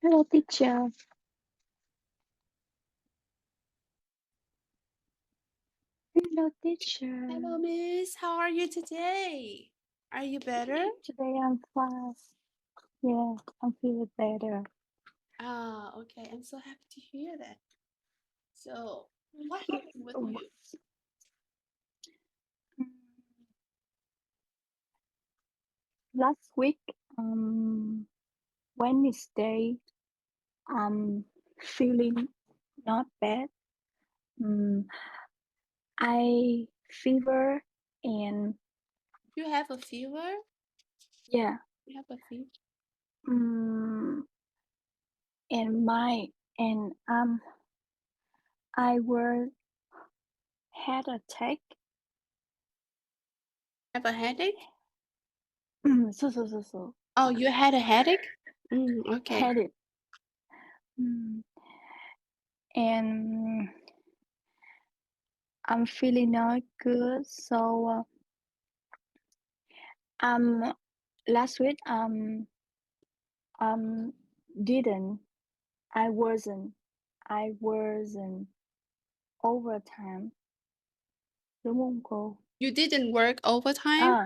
Hello, teacher. Hello, teacher. Hello, Miss. How are you today? Are you better? Today I'm fine. Yeah, I'm feeling better. Ah, okay. I'm so happy to hear that. So, what happened with Mm, you? Last week, Wednesday, I'm feeling not bad. Um, I fever and You have a fever? yeah, You have a fever? um, and my and I were had a attack. Have a headache? So. Oh, you had a headache? Okay. Had it. Mm, and I'm feeling not good. So um last week um didn't I wasn't overtime, đúng không cô? You didn't work overtime?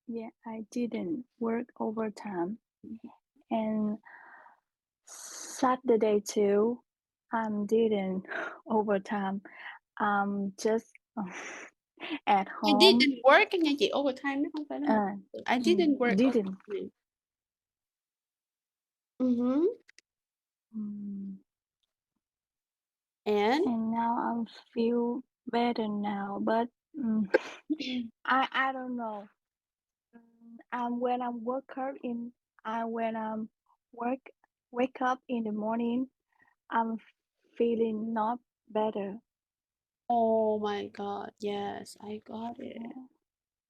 Yeah, I didn't work overtime, and Saturday too. Didn't overtime. Just at I home. didn't work nha chị. Overtime nó không phải là một từ. I didn't work Didn't. overtime. Mm-hmm. Mm. And? And now I feel better now, but I don't know. When I'm woke up in when I'm work wake up in the morning, I'm feeling not better. Oh my God. Yes, I got it. Yeah,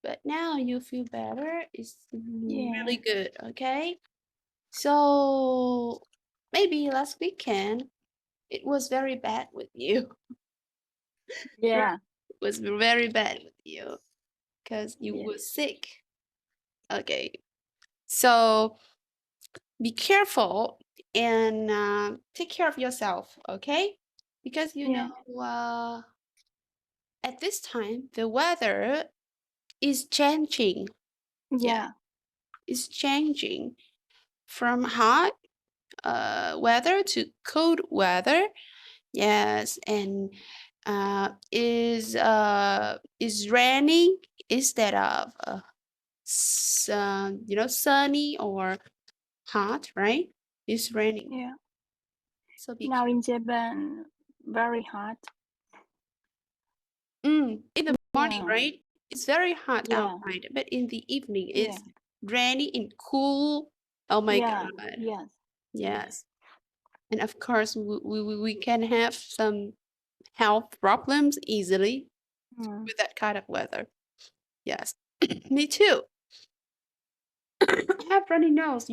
But now you feel better. It's really yeah, good, okay? So maybe last weekend it was very bad with you. Right? yeah, It was very bad with you because you yeah, were sick. Okay. So be careful and take care of yourself, okay? Because you yeah, know, at this time the weather is changing. Yeah, yeah, it's changing from hot weather to cold weather. Yes, and is raining instead of sunny or hot, right? It's raining. yeah. So be Now careful. in Japan, very hot. In the morning, Yeah, right? It's very hot yeah, outside, but in the evening yeah, it's rainy and cool. Oh my yeah, God. yes, yes. Yes. And of course, we can have some health problems easily Mm, with that kind of weather. Yes, me too. I have runny nose,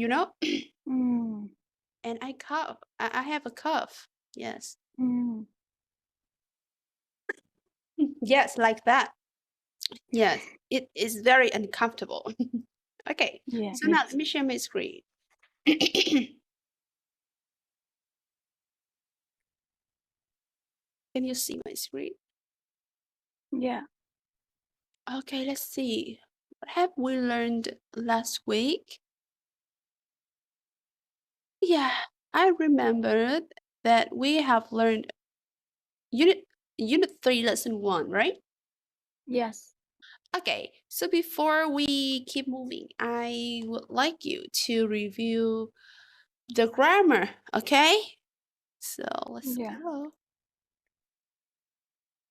mm, and I cough. I have a cough. Yes. mm. Yes, like that. Yes, it is very uncomfortable. Okay, Yeah, so now let it's me share my screen. Can you see my screen? yeah, Okay, let's see. What have we learned last week? Yeah, I remembered that we have learned unit unit 3 lesson 1, right? yes, Okay, so before we keep moving, I would like you to review the grammar, okay? So let's yeah. go.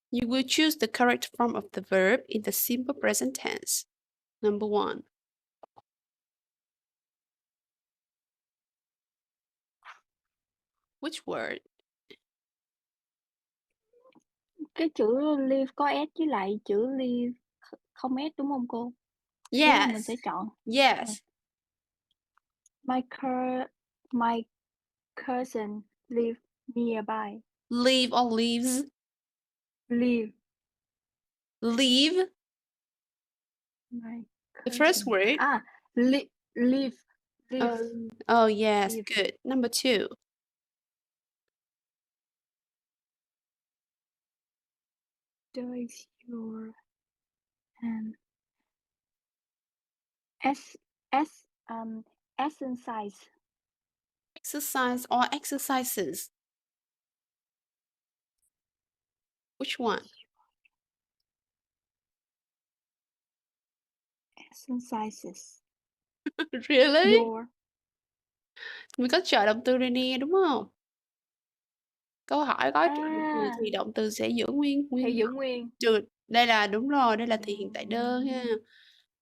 You will choose the correct form of the verb in the simple present tense. Number 1. Which word? Cái chữ leave có S với lại chữ leave không S đúng không cô? Ý là mình Yes. sẽ chọn Yes. my my cousin live nearby. Leave or leaves? Live Leave. my The first cousin. word. Live Live. Oh, yes, Live. good. Number 2. Does your s s exercise Exercise or exercises. Which one? exercises Really? your Mình có trợ động từ rồi nè, đúng không? Câu hỏi có trợ động từ à thì động từ sẽ giữ nguyên thì nguyên giữ nguyên. được. Đây là đúng rồi, đây là thì hiện tại đơn ha.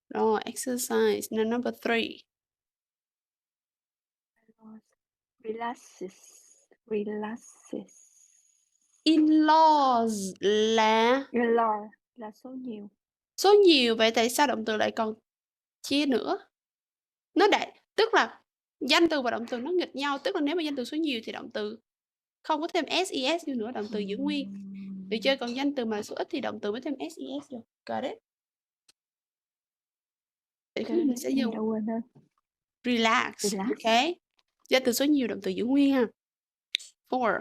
Rồi, exercise là number 3. Relaxes. In-laws là Là số nhiều. số nhiều, vậy tại sao động từ lại còn chia nữa? Nó đại tức là danh từ và động từ nó nghịch nhau, tức là nếu mà danh từ số nhiều thì động từ không có thêm ses vô nữa, động từ giữ nguyên. Được chưa? Còn danh từ mà số ít thì động từ mới thêm ses vô. Got it? Vậy thì mình sẽ Em dùng đã quên hơn. relax, Relax. okay? Danh từ số nhiều động từ giữ nguyên ha. 4.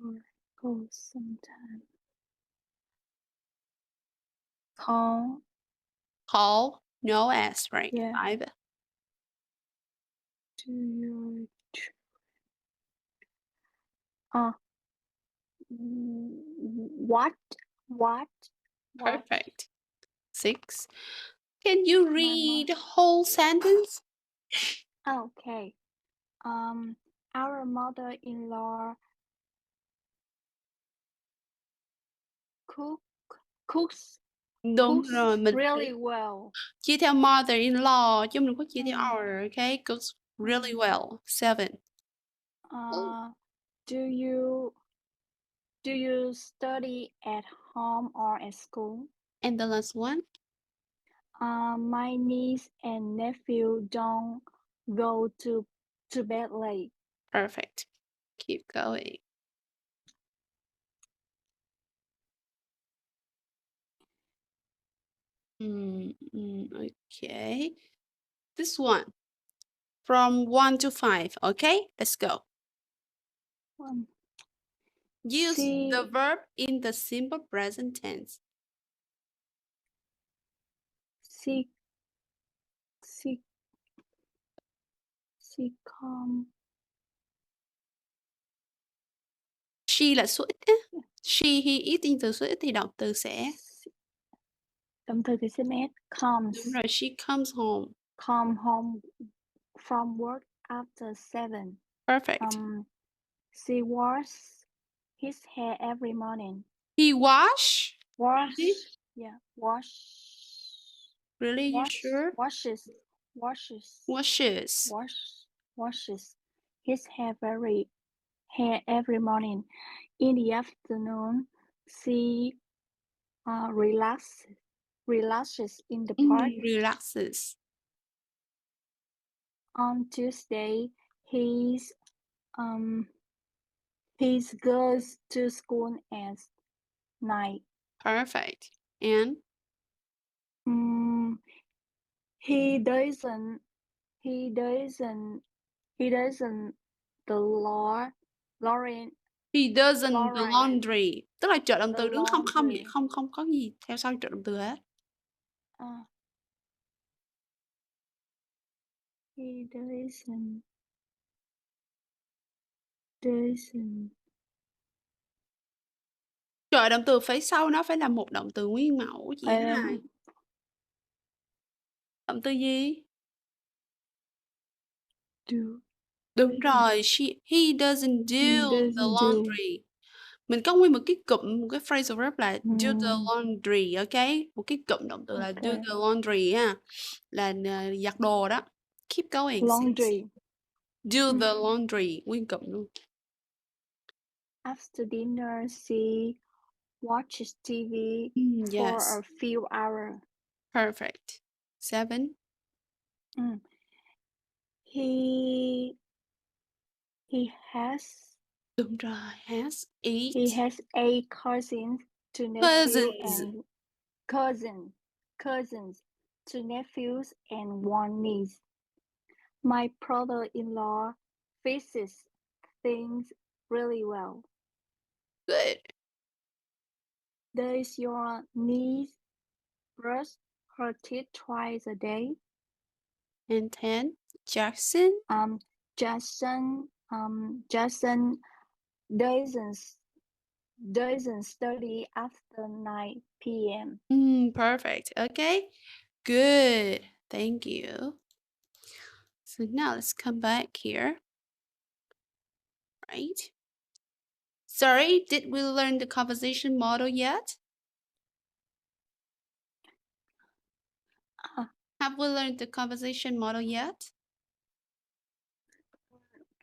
Your goals sometimes. Call. Call, no s, right? Yeah. 5. To your what what Perfect. 6. Can you read the whole sentence? okay. Our mother-in-law cooks Đúng rồi, mình really well. chia theo mother-in-law chứ mình không có chia theo Mm. our, okay? Cooks really well. 7. Do you study at home or at school? And the last one? My niece and nephew don't go to bed late. Perfect. Keep going. Okay. This one. From 1 to 5. Okay, let's go. Use the verb in the simple present tense. She She là số ít á. She, he, it in từ số ít thì động từ sẽ động từ thì sẽ comes. Đúng rồi, she comes home. Come home from work after 7. Perfect. She washes his hair every morning. He wash? Yeah, wash. Really, you sure? Washes his hair every morning. In the afternoon, she relaxes in the park. Relaxes. On Tuesday, he goes to school at 9. Perfect. And? He doesn't the Lauren He doesn't the Laura laundry. Tức là trợ động the từ đứng không vậy, laundry. không có gì theo sau trợ động từ hết. He doesn't Trợ động từ phía sau nó phải là một động từ nguyên mẫu chị Hai. Động từ gì? do. Đúng rồi, he doesn't do the laundry. Mình có nguyên một cái cụm, một cái phrasal verb là do the laundry, okay? Một cái cụm động từ là do the laundry ha. Là giặt đồ đó. Keep going. Laundry. Do the laundry, nguyên cụm luôn. After dinner, she watches TV for Yes. a few hours. Perfect. 7. He has Đúng rồi, has 8. he has 8 cousins to nephew Cousins. and cousins 2 nephews and 1 niece. My brother-in-law fixes things really well. Good. Does your niece brush her teeth twice a day? And 10, Jackson. Jackson doesn't doesn't study after 9 p.m. Perfect. Okay. Good. Thank you. So now let's come back here. Right. Sorry, did we learn the conversation model yet? Ah, Have we learned the conversation model yet?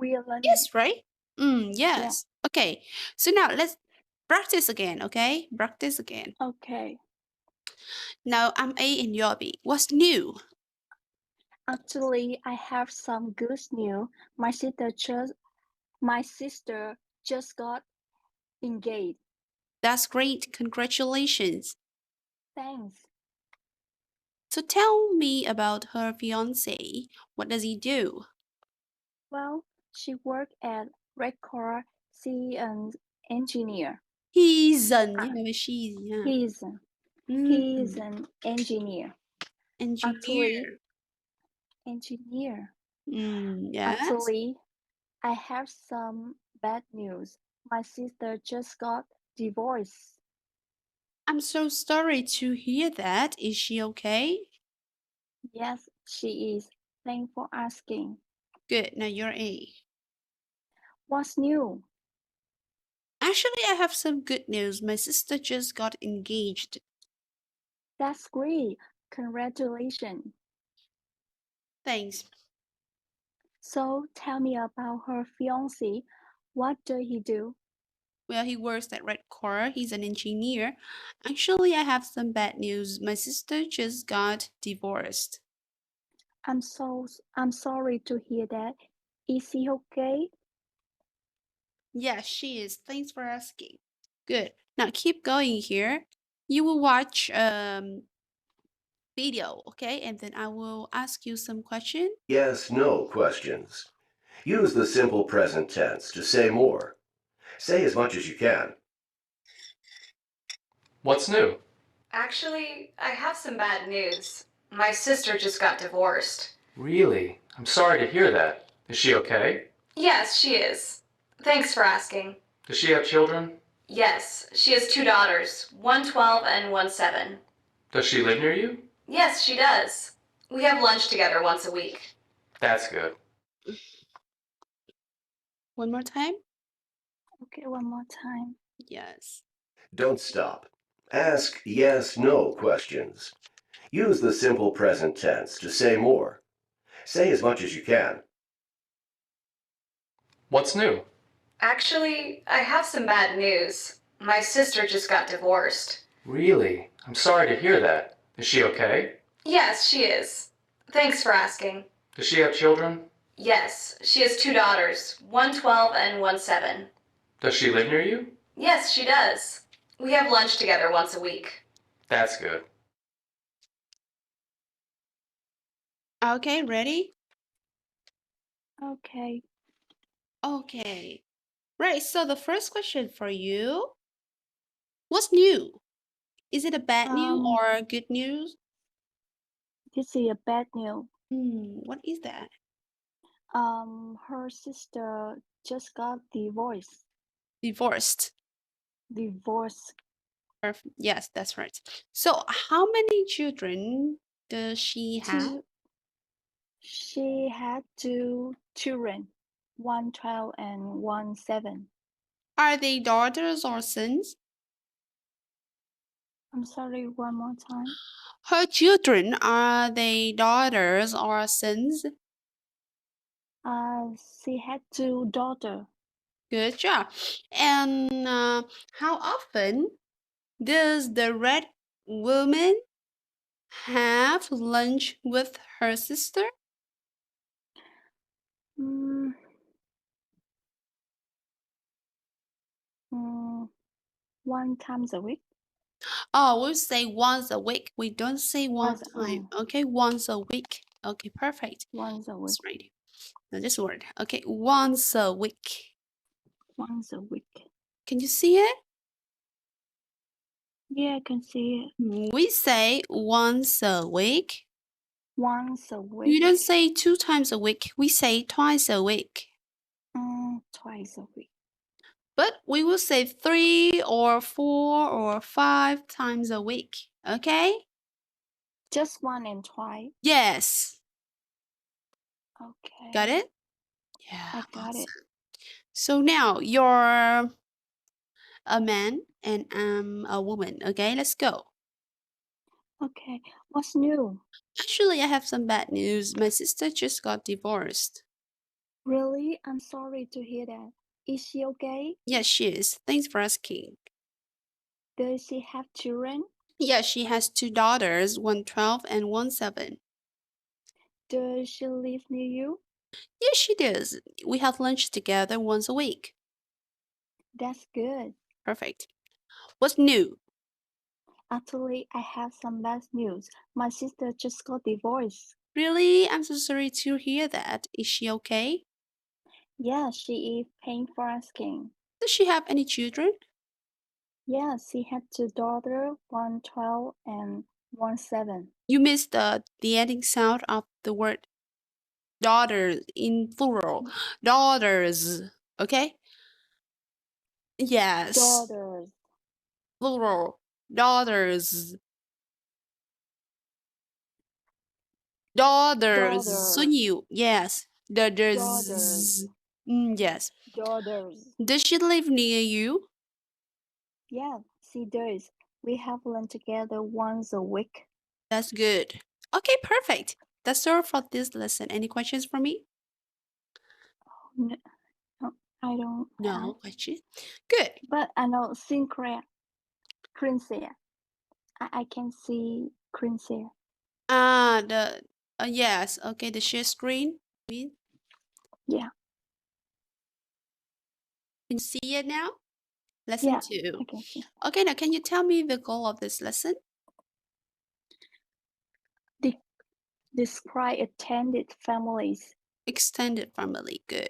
we are learning. Yes, right? Yeah. Yes. Okay. So now let's practice again, okay? Practice again. Okay. Now I'm A and you're B. What's new? Actually, I have some good news. My sister just got engaged. That's great. Congratulations. Thanks. So tell me about her fiance. What does he do? Well, she worked at Record. She an engineer. He's an, Ah, she's, yeah. he's he's an engineer. Actually, Engineer. engineer. Yes. Actually, I have some bad news. My sister just got divorced. I'm so sorry to hear that. Is she okay? Yes, she is. Thanks for asking. Good. Now you're A. What's new? Actually, I have some good news. My sister just got engaged. That's great. Congratulations. Thanks. So tell me about her fiance. What does he do? Well, he works at Red Car. He's an engineer. Actually, I have some bad news. My sister just got divorced. I'm sorry to hear that. Is he okay? Yeah, she is. Thanks for asking. Good. Now keep going here. You will watch video, okay? And then I will ask you some question. Yes, no questions. Use the simple present tense to say more. Say as much as you can. What's new? Actually, I have some bad news. My sister just got divorced. Really? I'm sorry to hear that. Is she okay? Yes, she is. Thanks for asking. Does she have children? Yes, she has 2 daughters, one 12 and one 7. Does she live near you? Yes, she does. We have lunch together once a week. That's good. One more time. Okay, one more time. Yes. Don't stop. Ask yes, no questions. Use the simple present tense to say more. Say as much as you can. What's new? Actually, I have some bad news. My sister just got divorced. Really? I'm sorry to hear that. Is she okay? Yes, she is. Thanks for asking. Does she have children? Yes, she has 2 daughters, one 12 and one 7. Does she live near you? Yes, she does. We have lunch together once a week. That's good. Okay, ready? Okay. Okay. Right, so the first question for you. What's new? Is it a bad news Um, or good news? this is a bad news. What is that? Her sister just got divorced. Divorced. Divorced. Yes, that's right. So, how many children does she have? She had 2 children, one 12 and one 7. Are they daughters or sons? I'm sorry, one more time. Her children, are they daughters or sons? She had 2 daughters. Good job. And how often does the red woman have lunch with her sister? Mm, mm, 1 times a week. Oh, we'll say once a week. We don't say one Once, time. Okay, once a week. Okay, perfect. once a week. That's right. Now this word. Okay, once a week. Once a week. Can you see it? Yeah, I can see it. We say once a week. Once a You week. don't say 2 times a week. We say twice a week. Twice a week. But we will say 3 or 4 or 5 times a week. Okay? Just one and twice. Yes. Okay. Got it? Yeah. I got it. Awesome. So now you're a man and I'm a woman. Okay, let's go. Okay. What's new? Actually, I have some bad news. My sister just got divorced. Really? I'm sorry to hear that. Is she okay? Yes, she is. Thanks for asking. Does she have children? Yeah, she has 2 daughters, one 12 and one 7. Does she live near you? Yes, she does. We have lunch together once a week. That's good. Perfect. What's new? Actually, I have some bad news. My sister just got divorced. Really? I'm so sorry to hear that. Is she okay? Yeah, she is. Thanks for asking. Does she have any children? Yeah, she had 2 daughters, one 12 and one 7. You missed the ending sound of the word daughters in plural. Daughters. Okay? Yes. Daughters. Plural. Daughters. Daughters. So Daughters. nhiều. Yes. Daughters. Daughters. Yes. Daughters. Does she live near you? Yeah, she does. We have lunch together once a week. That's good. Okay, perfect. That's all for this lesson. Any questions for me? No, no, I don't have. No question. Good. But I know Sinclair. Sinclair. I can see Sinclair. The yes. Okay, the share screen. Can Yeah. you see it now? Lesson Yeah, 2. I can see. Okay, now can you tell me the goal of this lesson? Describe extended families. Extended family. Good.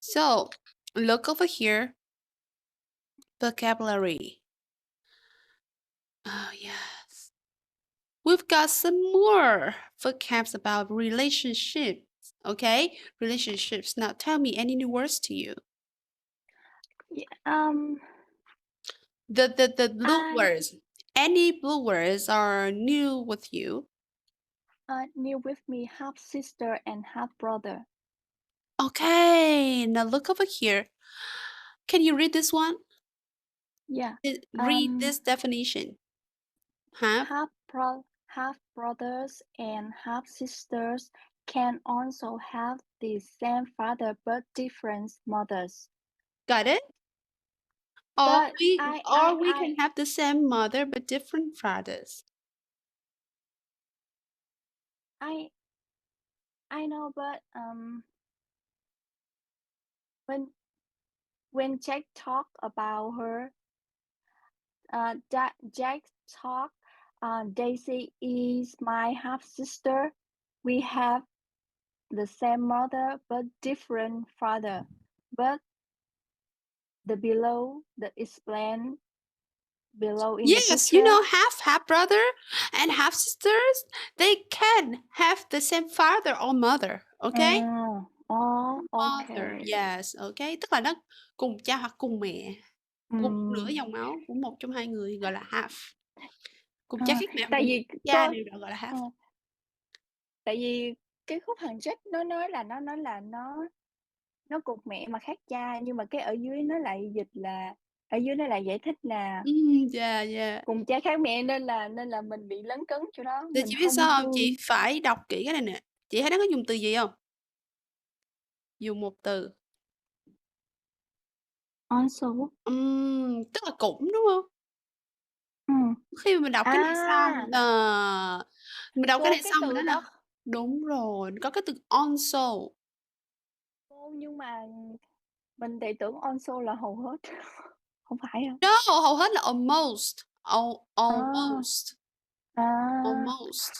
So look over here. Vocabulary. Oh yes. We've got some more vocabs about relationships. Okay, relationships. Now tell me any new words to you. Yeah, The blue I words. Any blue words are new with you. knew with me half sister and half brother. Okay, now look over here. Can you read this one? Yeah. Read this definition. Half. Half brothers and half sisters can also have the same father but different mothers. Got it? Or But we can have the same mother but different fathers. I know, but when Jack talked about her, Jack talked, Daisy is my half sister. We have the same mother but different father. But the explain below in the Yes, you picture. know, half brother and half sisters, they can have the same father or mother, okay? Oh, Mother, okay. yes, okay. Tức là nó cùng cha hoặc cùng mẹ, cùng nửa dòng máu của một trong hai người gọi là half. Cùng cha khác mẹ hoặc Tại cùng vì cha đều được gọi là half. Tại vì cái khúc thằng Jack nó nói là nó cùng mẹ mà khác cha, nhưng mà cái ở dưới nó lại dịch là ở dưới nó lại giải thích là Yeah, yeah. cùng cha khác mẹ nên là mình bị lấn cấn chỗ đó, Thì mình chị biết không sao không? thương. Chị phải đọc kỹ cái này nè. Chị thấy nó có dùng từ gì không? Dùng một từ. Also. Tức là cũng đúng không? Khi mà mình đọc cái này xong, mình đọc cái này xong mình nói là đúng rồi, có cái từ also. Nhưng mà mình lại tưởng also là hầu hết. Không phải hả? No, hầu hết là almost. Almost. À. Almost.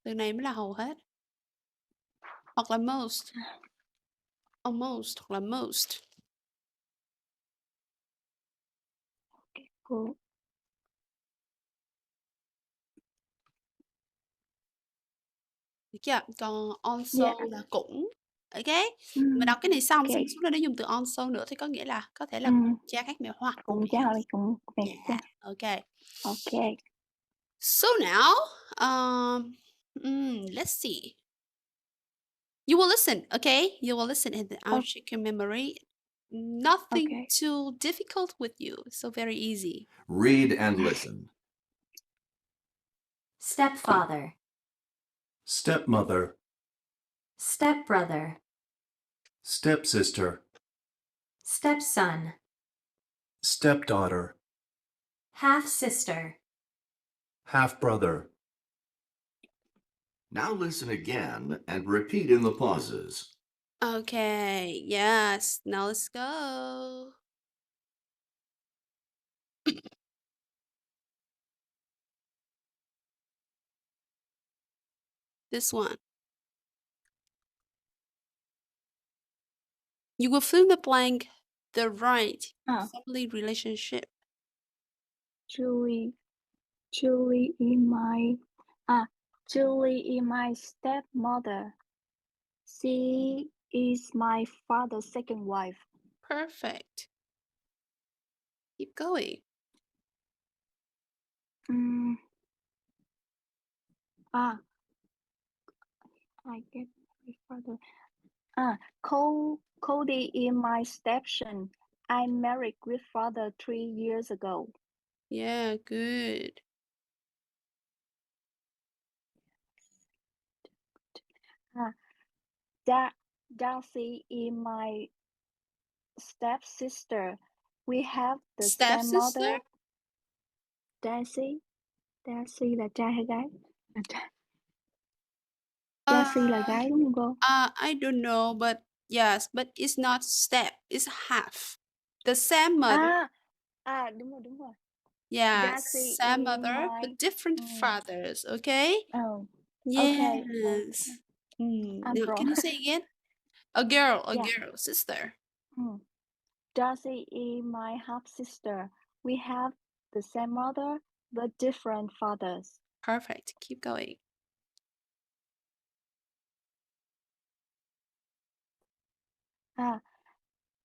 Từ này mới là hầu hết. Hoặc là most. Almost hoặc là most. Okay, cool. Được chưa? Còn also Yeah. là cũng. Ok. Mà đọc cái này xong Okay. xuống đây nó dùng từ also nữa thì có nghĩa là có thể là cha khác mẹ hoặc Cùng mẹ. cha hoặc là cùng mẹ cha. Yeah. Okay. Okay. So now, let's see. You will listen, okay? You will listen and then I'll check your memory. Nothing Okay. too difficult with you, so very easy. Read and listen. Stepfather, Stepmother, stepbrother, stepsister, stepson, stepdaughter, half sister. half-brother. Now listen again and repeat in the pauses. Okay, yes. Now let's go. This one. You will fill in the blank the right family relationship. Julie is my stepmother. She is my father's second wife. Perfect. Keep going. I get my father. Cody is my stepson. I married grandfather 3 years ago. Yeah, good. Darcy is my stepsister. We have the same Stepsister? mother. Darcy là trai hay gái? Darcy là gái đúng không cô? I don't know, but yes, but it's not step, it's half. The same mother. Đúng rồi. Yeah, Darcy same is mother, my but different fathers, okay? Oh, Yes. okay. I'm Now, wrong. can you say again? A girl, Yeah. sister. Darcy is my half sister. We have the same mother but different fathers. Perfect. Keep going.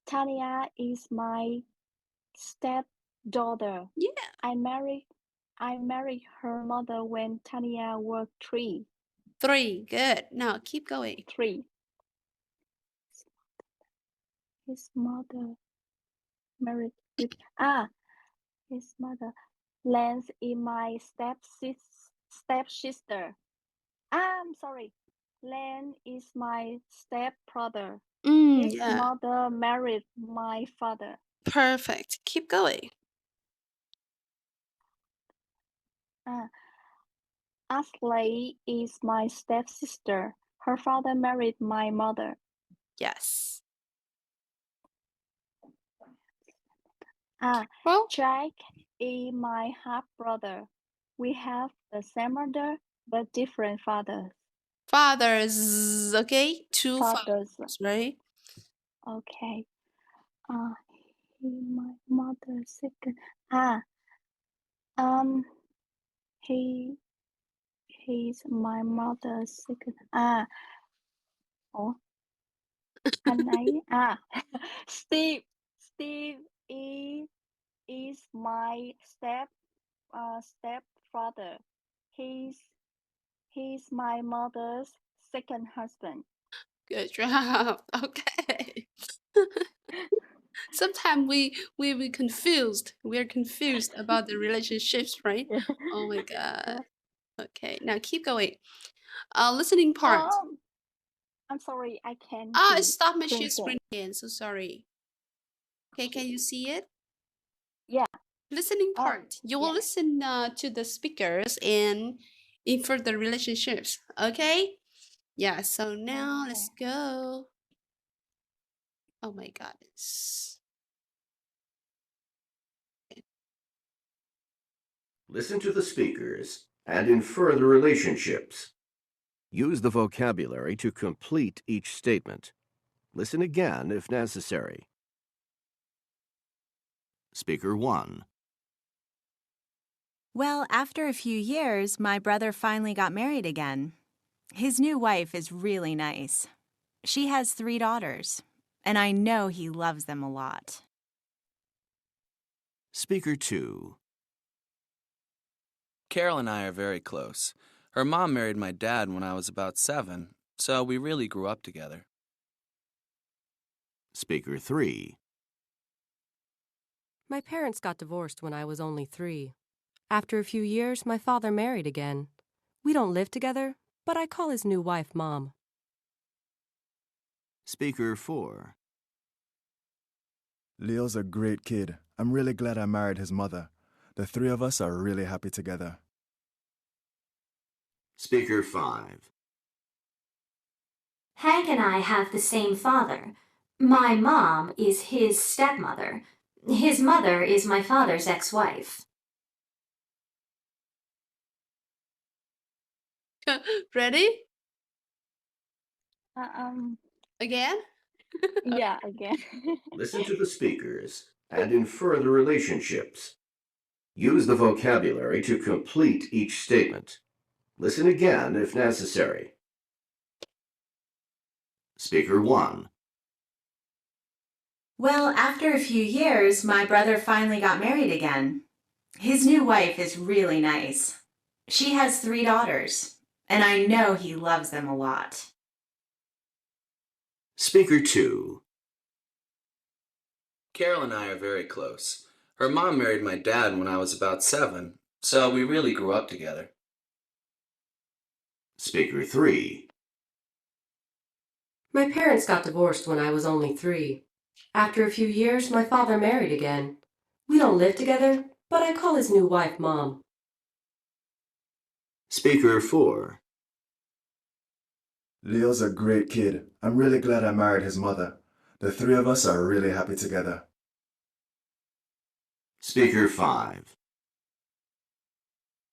Tanya is my stepdaughter. Yeah. I married her mother when Tanya was 3. 3. Good. Now keep going. 3. His mother married with his mother. Lance is my stepsister. I'm sorry. Len is my stepbrother. His Yeah. mother married my father. Perfect. Keep going. Ashley is my stepsister. Her father married my mother. Yes. Well, Jack is my half brother. We have the same mother but different fathers. Fathers, okay? 2 fathers, right? Okay. My mother second. He's my mother's second. Anh ấy. Steve is my stepfather. He's my mother's second husband. Good job. Okay. Sometimes we confused. We're confused about the relationships, right? Oh my god. Okay, now keep going. Listening part. I'm sorry, I can't. I stopped my share screen again. So sorry. Okay, can you see it? Yeah. Listening part. You will listen to the speakers and infer the relationships. Okay. Yeah. So now let's go. Oh my goodness. Listen to the speakers and infer the relationships. Use the vocabulary to complete each statement. Listen again if necessary. Speaker 1. Well, after a few years, my brother finally got married again. His new wife is really nice. She has 3 daughters, and I know he loves them a lot. Speaker 2. Carol and I are very close. Her mom married my dad when I was about 7, so we really grew up together. Speaker 3. My parents got divorced when I was only 3. After a few years, my father married again. We don't live together, but I call his new wife Mom. Speaker 4. Leo's a great kid. I'm really glad I married his mother. The 3 of us are really happy together. Speaker 5. Hank and I have the same father. My mom is his stepmother. His mother is my father's ex-wife. Ready? Again? Yeah, again. Listen to the speakers and infer the relationships. Use the vocabulary to complete each statement. Listen again if necessary. Speaker 1. Well, after a few years, my brother finally got married again. His new wife is really nice. She has 3 daughters, and I know he loves them a lot. Speaker 2. Carol and I are very close. Her mom married my dad when I was about 7, so we really grew up together. Speaker 3. My parents got divorced when I was only 3. After a few years, my father married again. We don't live together, but I call his new wife Mom. Speaker 4. Leo's a great kid. I'm really glad I married his mother. The 3 of us are really happy together. Speaker 5.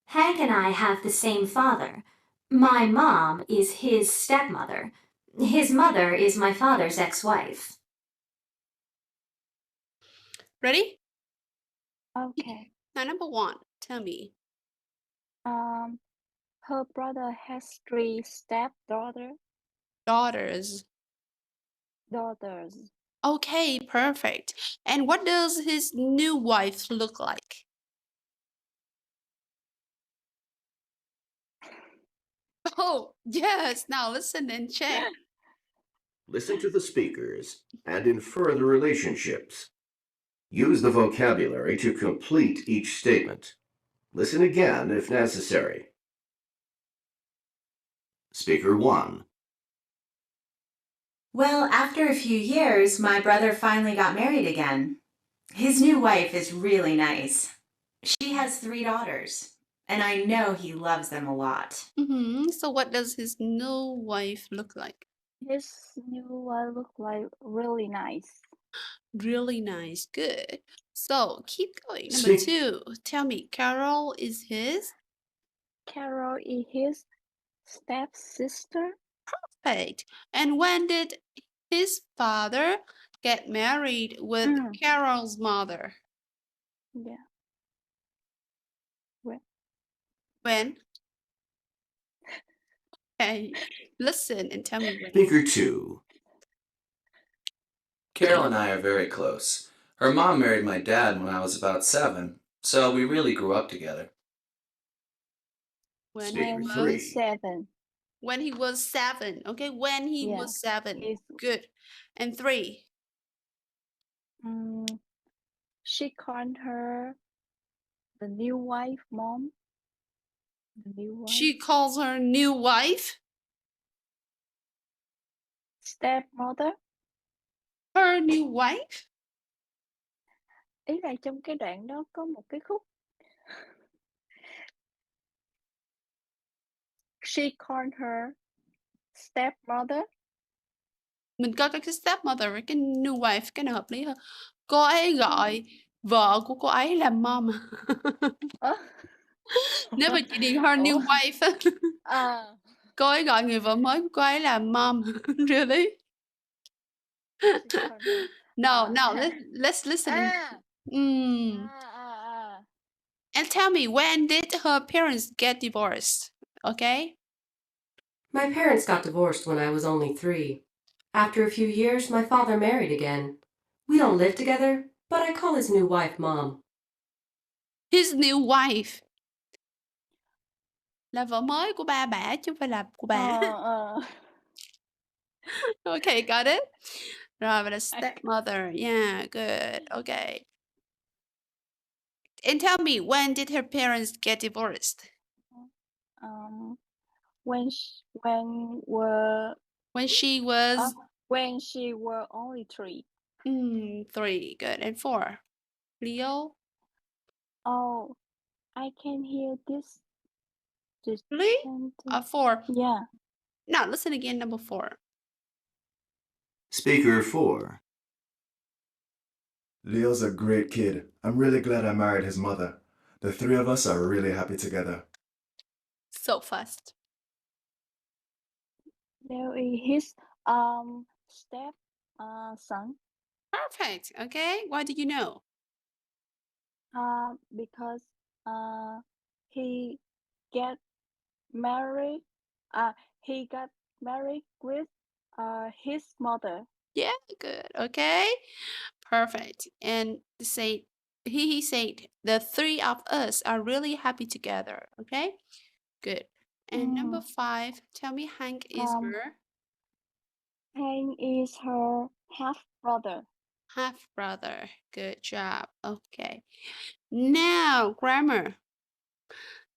Hank and I have the same father. My mom is his stepmother. His mother is my father's ex-wife. Ready? Okay. Now, number 1, tell me. Her brother has 3 stepdaughters. Daughters. Okay, perfect. And what does his new wife look like? Oh, yes. Now listen and check. Listen to the speakers and infer the relationships. Use the vocabulary to complete each statement. Listen again if necessary. Speaker 1. Well, after a few years, my brother finally got married again. His new wife is really nice. She has 3 daughters, and I know he loves them a lot. So what does his new wife look like? His new wife look like really nice. Really nice. Good. So keep going. Number Speak- 2. Tell me, Carol is his? Carol is his stepsister. Perfect. And when did his father get married with Carol's mother? Yeah. When? Okay. Listen and tell me when. Speaker 2. Carol and I are very close. Her mom married my dad when I was about 7, so we really grew up together. When Speaker he was 3. 7. When he was 7. Okay, when he Yeah, was 7. he's- Good. And 3. She called her the new wife mom. The new wife. She calls her new wife Stepmother. her new wife. Ý là trong cái đoạn đó có một cái khúc. She called her stepmother. Mình coi cái stepmother với cái new wife cái nào hợp lý hơn. Cô ấy gọi vợ của cô ấy là mom. Nếu mà chị điền her new Ủa? wife á, À, cô ấy gọi người vợ mới của cô ấy là mom. Really? she's her name. No, À, no, let's listen. à, Mm. à. And tell me, when did her parents get divorced? Okay? My parents got divorced when I was only 3. After a few years, my father married again. We don't live together, but I call his new wife Mom. His new wife. Là vợ mới của ba bả chứ không phải là của bà. Okay, got it? Rồi, vậy là stepmother. Yeah, good. Okay. And tell me, when did her parents get divorced? When she was when she were only 3. 3. Good. And 4. Leo? Oh, I can hear this Really? sentence. 4. Yeah. Now, listen again, number 4. Speaker 4. Leo's a great kid. I'm really glad I married his mother. The 3 of us are really happy together. So fast. Leo is his step son. Perfect. Okay. Why do you know? Because he get married. He got married with his mother. Yeah, good. Okay. Perfect. And he said the 3 of us are really happy together. Okay. Good. And number 5, tell me Hank is her Hank is her half brother. half brother. Good job. Okay. Now, grammar.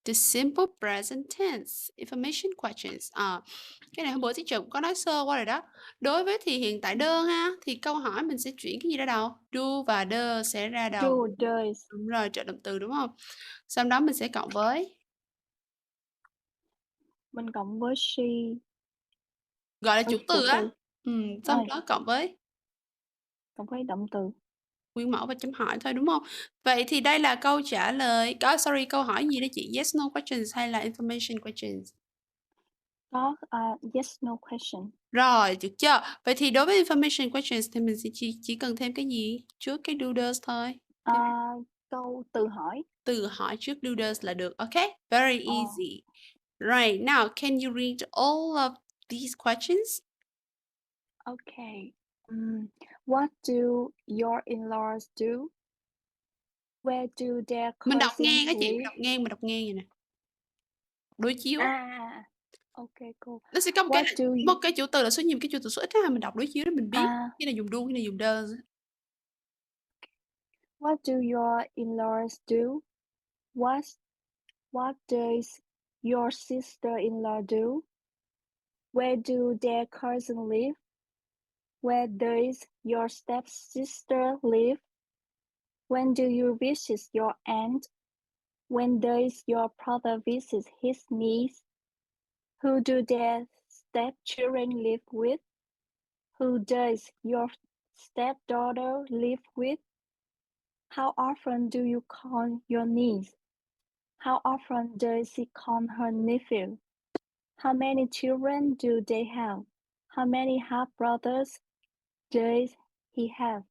The simple present tense information questions. Cái này hôm bữa teacher cũng có nói sơ qua rồi đó. Đối với thì hiện tại đơn ha, thì câu hỏi mình sẽ chuyển cái gì ra đầu? Do và the sẽ ra đầu. Do, does. Đúng rồi, trợ động từ đúng không? Sau đó mình sẽ cộng với Mình cộng với she. Gọi là chủ từ á. Xong Rồi. đó cộng với động từ. nguyên mẫu và chấm hỏi thôi đúng không? Vậy thì đây là câu trả lời. Câu hỏi gì đó chị? Yes, no questions hay là information questions? Có yes, no question. Rồi, được chưa? Vậy thì đối với information questions thì mình sẽ chỉ cần thêm cái gì trước cái do does thôi? Câu từ hỏi. Từ hỏi trước do does là được. Okay? Very easy. Right, now can you read all of these questions? Okay. What do your in-laws do? Where do their Mình đọc cousins ngang á chị, live? mình đọc ngang vậy nè. Đối chiếu. Okay, cool. Nó sẽ có một cái chủ từ là số nhiều, cái chủ từ số ít á, mình đọc đối chiếu để mình biết khi nào dùng do, khi nào dùng does. What do your in-laws do? What does your sister-in-law do? Where do their cousins live? Where does your stepsister live? When do you visit your aunt? When does your brother visit his niece? Who do their stepchildren live with? Who does your stepdaughter live with? How often do you call your niece? How often does she call her nephew? How many children do they have? How many half-brothers does he have?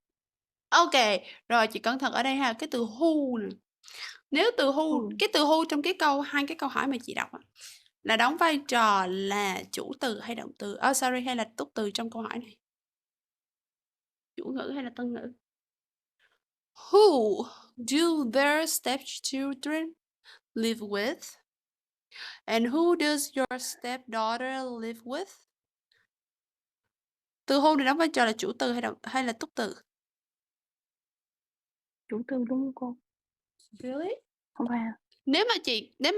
Ok, rồi chị cẩn thận ở đây ha, cái từ who nè. Nếu từ who, cái từ who trong hai cái câu hỏi mà chị đọc là đóng vai trò là chủ từ hay động từ? Hay là túc từ trong câu hỏi này? Chủ ngữ hay là tân ngữ? Who do their stepchildren live with? And who does your stepdaughter live with? Từ who này đóng vai trò là chủ từ hay là túc từ? Chủ từ đúng không cô? Really? Không phải à? Nếu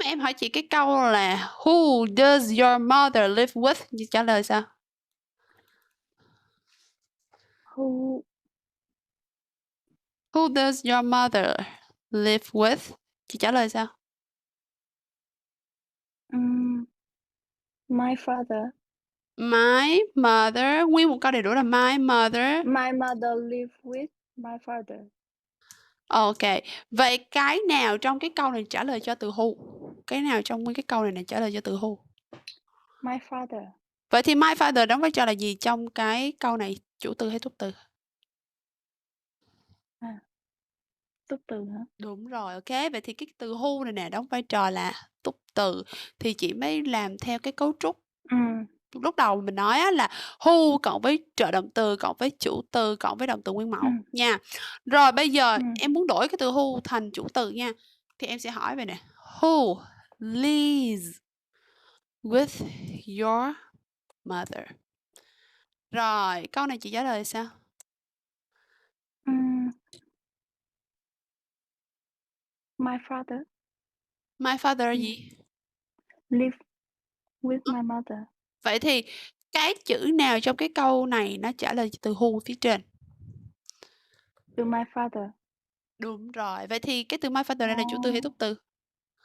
mà em hỏi chị cái câu là who does your mother live with, chị trả lời sao? Who does your mother live with? Chị trả lời sao? My father. My mother, nguyên một câu đầy đủ là my mother. My mother live with my father. Ok, vậy cái nào trong cái câu này trả lời cho từ who? cái nào trong cái câu này trả lời cho từ who? My father. Vậy thì my father đóng vai trò là gì trong cái câu này, chủ từ hay túc từ? Túc từ hả? Đúng rồi, ok. Vậy thì cái từ who này nè đóng vai trò là túc từ, thì chị mới làm theo cái cấu trúc lúc đầu mình nói á, là who cộng với trợ động từ cộng với chủ từ cộng với động từ nguyên mẫu nha. Rồi bây giờ em muốn đổi cái từ who thành chủ từ nha, thì em sẽ hỏi về nè, who lives with your mother? Rồi câu này chị trả lời sao? My father My father là gì? live with my mother. Vậy thì cái chữ nào trong cái câu này nó trả lời từ who phía trên? Từ my father. Đúng rồi. Vậy thì cái từ my father này là chủ từ hay túc từ?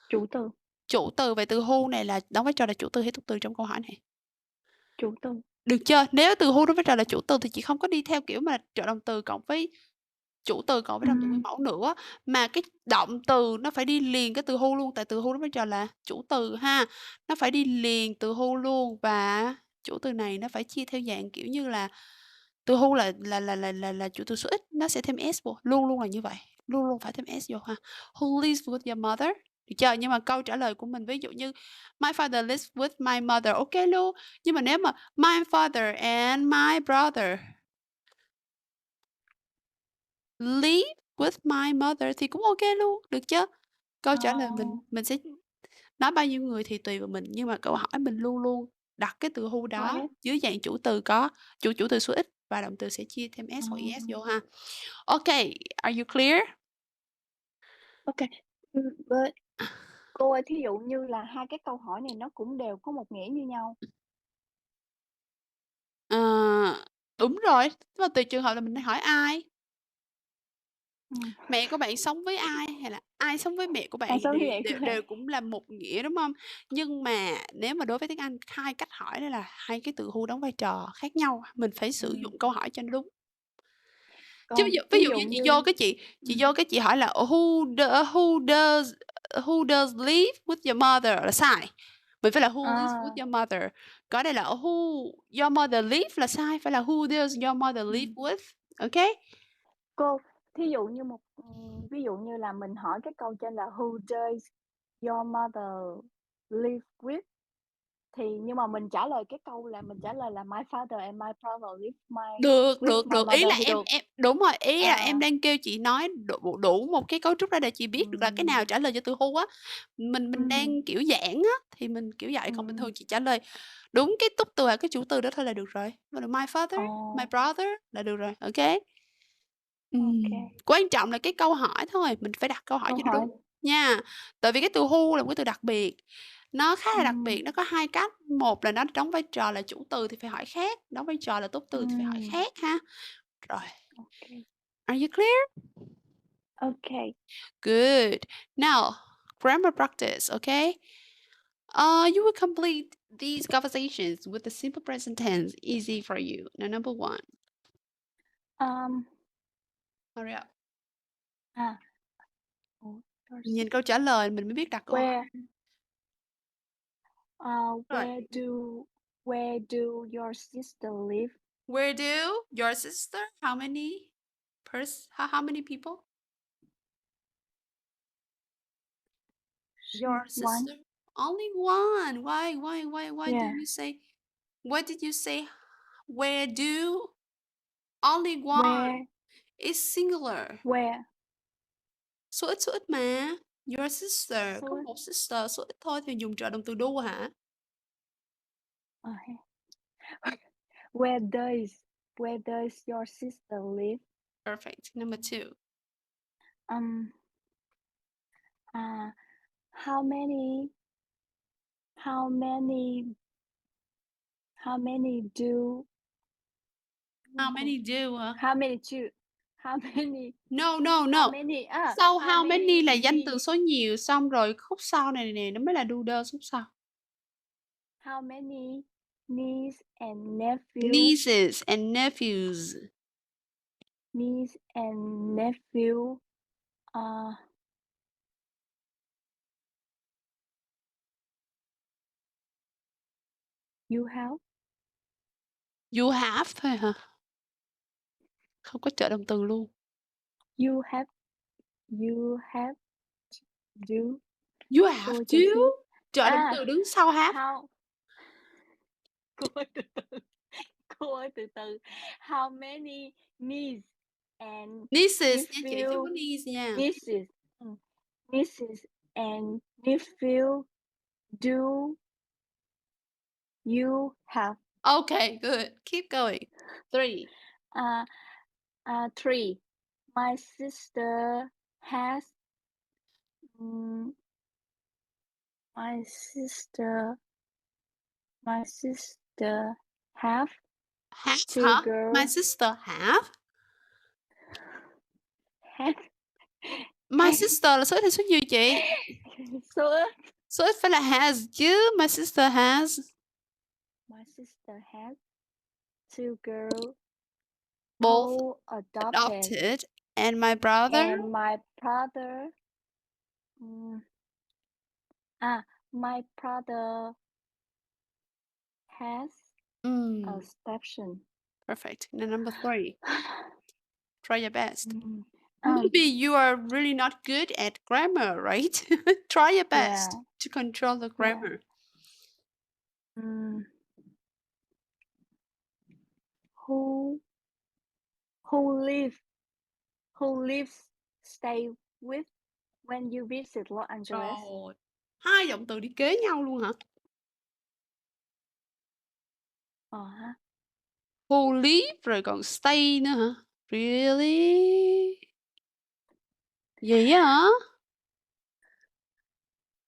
Chủ từ. Chủ từ. Vậy từ who này là đóng vai trò là chủ từ hay túc từ trong câu hỏi này? Chủ từ. Được chưa? Nếu từ who đóng vai trò là chủ từ thì chị không có đi theo kiểu mà trợ động từ cộng với chủ từ cộng với động từ nguyên mẫu nữa, mà cái động từ nó phải đi liền cái từ who luôn, tại từ who đóng vai trò là chủ từ ha. Nó phải đi liền từ who luôn, và chủ từ này nó phải chia theo dạng kiểu như là từ who là chủ từ số ít, nó sẽ thêm s vô, luôn luôn là như vậy, luôn luôn phải thêm s vô ha. Who lives with your mother? Được chưa? Nhưng mà câu trả lời của mình ví dụ như my father lives with my mother, ok luôn. Nhưng mà nếu mà my father and my brother live with my mother thì cũng ok luôn, được chưa? Câu trả lời mình sẽ nói bao nhiêu người thì tùy vào mình, nhưng mà câu hỏi mình luôn luôn đặt cái từ who đó dưới dạng chủ từ có chủ từ số ít và động từ sẽ chia thêm s hoặc es vô ha. Ok, are you clear? Ok. But cô ơi, thí dụ như là hai cái câu hỏi này nó cũng đều có một nghĩa như nhau. Đúng rồi, mà tùy trường hợp là mình hỏi ai. Mẹ của bạn sống với ai hay là ai sống với mẹ của bạn thì đều cũng là một nghĩa, đúng không? Nhưng mà nếu mà đối với tiếng Anh, hai cách hỏi đây là hai cái từ who đóng vai trò khác nhau, mình phải sử dụng câu hỏi cho nó đúng. Chứ ví dụ như chị vô cái chị hỏi là who does live with your mother là sai. Mình phải là who lives with your mother. Có đây là who your mother live là sai, phải là who does your mother live with. Ok? Cô, thí dụ như ví dụ như là mình hỏi cái câu trên là who does your mother live with, thì nhưng mà mình trả lời cái câu là mình trả lời là my father and my brother live Được. mother Ý là thì em đúng rồi, ý là em đang kêu chị nói đủ một cái cấu trúc ra để chị biết được là cái nào trả lời cho từ who á. Mình đang kiểu giảng á thì mình kiểu vậy, còn bình thường chị trả lời đúng cái túc từ hay cái chủ từ đó thôi là được rồi. My father, my brother là được rồi. Ok? Quan trọng là cái câu hỏi thôi, mình phải đặt câu hỏi cho nó đúng nha. Tại vì cái từ who là một cái từ đặc biệt. Nó khá là đặc biệt, nó có hai cách. Một là nó đóng vai trò là chủ từ thì phải hỏi khác, đóng vai trò là túc từ thì phải hỏi khác ha. Rồi. Are you clear? Okay. Good. Now, grammar practice, okay? You will complete these conversations with the simple present tense, easy for you. Now, number 1. Hurry up. Nhìn câu trả lời mình mới biết đặt câu hỏi. Where do your sister live? Where do your sister? How many people? Your sister? One. Only one. Why do you say? What did you say? Where do? Only one. Where? It's singular. Where? Số ít mà. Your sister. Có một sister. Số ít thôi thì dùng trợ động từ do hả? Where does your sister live? Perfect. Number 2. How many do? No. How many? Sau how many là danh từ số nhiều, xong rồi khúc sau này nè nó mới là do does khúc sau. How many nieces and nephews? Nieces and nephews. Niece and nephew. You have. You have thôi hả? Không có trợ động từ luôn. You have. You have. Do. You have Tôi to. cho xíu. Trợ động từ đứng sau have. How. Cô ơi từ từ. Cô ơi từ từ. How many knees and Nieces nha chị, chứ nephew. không có niece nha. Nieces. Nieces and nephew do you have? Okay, good. Keep going. 3. 3. My sister has. My sister have Have 2 hả? girls. My sister have. Have. My sister là số ít hay số nhiều chị? Số ít. Số ít phải là has chứ. My sister has. My sister has 2 girls. Both adopted. And my brother. And my brother. My brother has a stepson. Perfect. Now number 3. Try your best. Um, Maybe you are really not good at grammar, right? Try your best to control the grammar. Who lives stay with when you visit Los Angeles? Rồi. 2 động từ đi kế nhau luôn hả? Who live rồi còn stay nữa hả? Really? Vậy hả?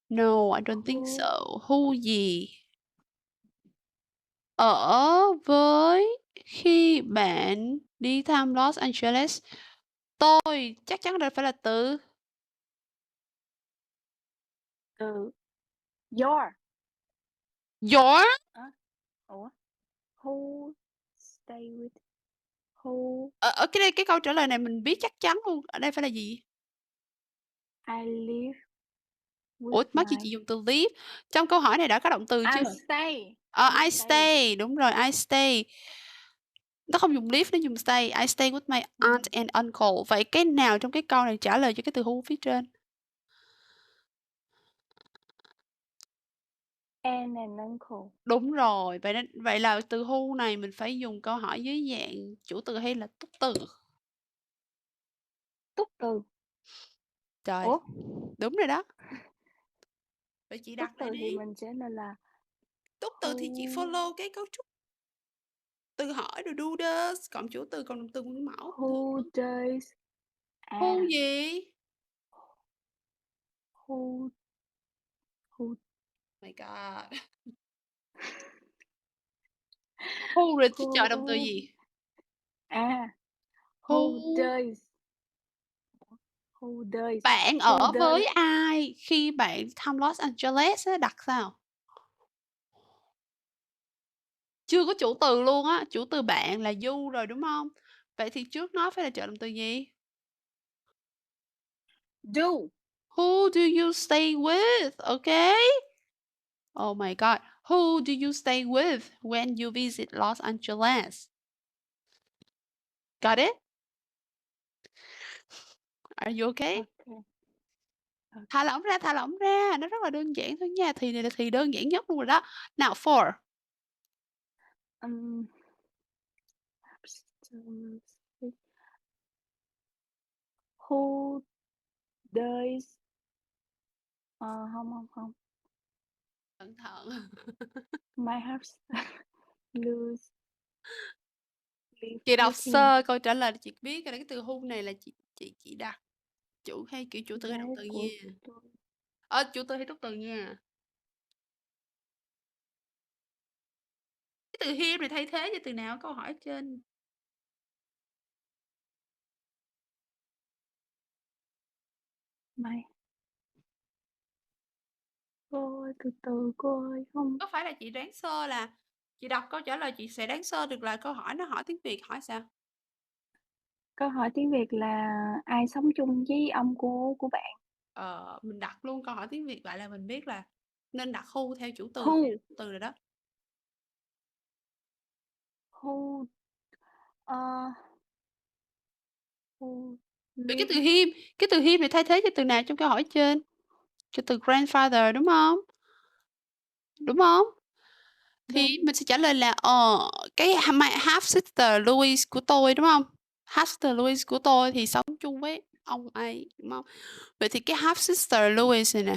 No, I don't think so. Who gì? Ở với khi bạn đi thăm Los Angeles. Tôi chắc chắn là phải là từ Your. your. Who stay with? Who? Ở cái câu trả lời này mình biết chắc chắn luôn. Ở đây phải là gì? I live with. Ủa, mới chị dùng từ live. Trong câu hỏi này đã có động từ chưa? I stay. I stay. Đúng rồi, I stay. Nó không dùng live, nó dùng stay. I stay with my aunt and uncle. Vậy cái nào trong cái câu này trả lời cho cái từ who phía trên? Aunt and uncle. Đúng rồi. Vậy là từ who này mình phải dùng câu hỏi dưới dạng chủ từ hay là túc từ? Túc từ. Trời. Ủa? Đúng rồi đó. Vậy chị đặt Túc từ lại đi. thì mình sẽ nên là Túc từ thì chị follow cái cấu trúc từ hỏi rồi do does, còn chủ từ còn động từ nguyên mẫu. Who does? Who gì? Who? My God. Who rồi chờ động từ gì? Who does? Who does? Bạn ở với ai khi bạn thăm Los Angeles á, đặt sao? Chưa có chủ từ luôn á, chủ từ bạn là you rồi đúng không? Vậy thì trước nó phải là trợ động từ gì? Do. Who do you stay with? Okay? Oh my God. Who do you stay with when you visit Los Angeles? Got it? Are you okay? Thả lỏng ra, nó rất là đơn giản thôi nha. Thì này là thì đơn giản nhất luôn rồi đó. Now 4. Who does? Không. Cẩn thận. My hamster lose. Chị đọc sơ câu trả lời chị biết cái từ who này là chị đặt chủ hay kiểu chủ từ hay động từ nha. Chủ từ hay động từ nha. Cái từ him này thay thế cho từ nào câu hỏi trên. Mày. Cô ơi, từ từ cô ơi, không. Có phải là chị đoán sơ là chị đọc câu trả lời chị sẽ đoán sơ được là câu hỏi nó hỏi tiếng Việt hỏi sao? Câu hỏi tiếng Việt là ai sống chung với ông của bạn? Mình đặt luôn câu hỏi tiếng Việt vậy là mình biết là nên đặt who theo chủ từ Who? từ rồi đó. Who who Vậy live cái từ him này thay thế cho từ nào trong câu hỏi trên? Cho từ grandfather đúng không? Đúng không? Thì đúng mình sẽ trả lời là cái half sister Louis của tôi đúng không? Half sister Louis của tôi thì sống chung với ông ấy đúng không? Vậy thì cái half sister Louis này nè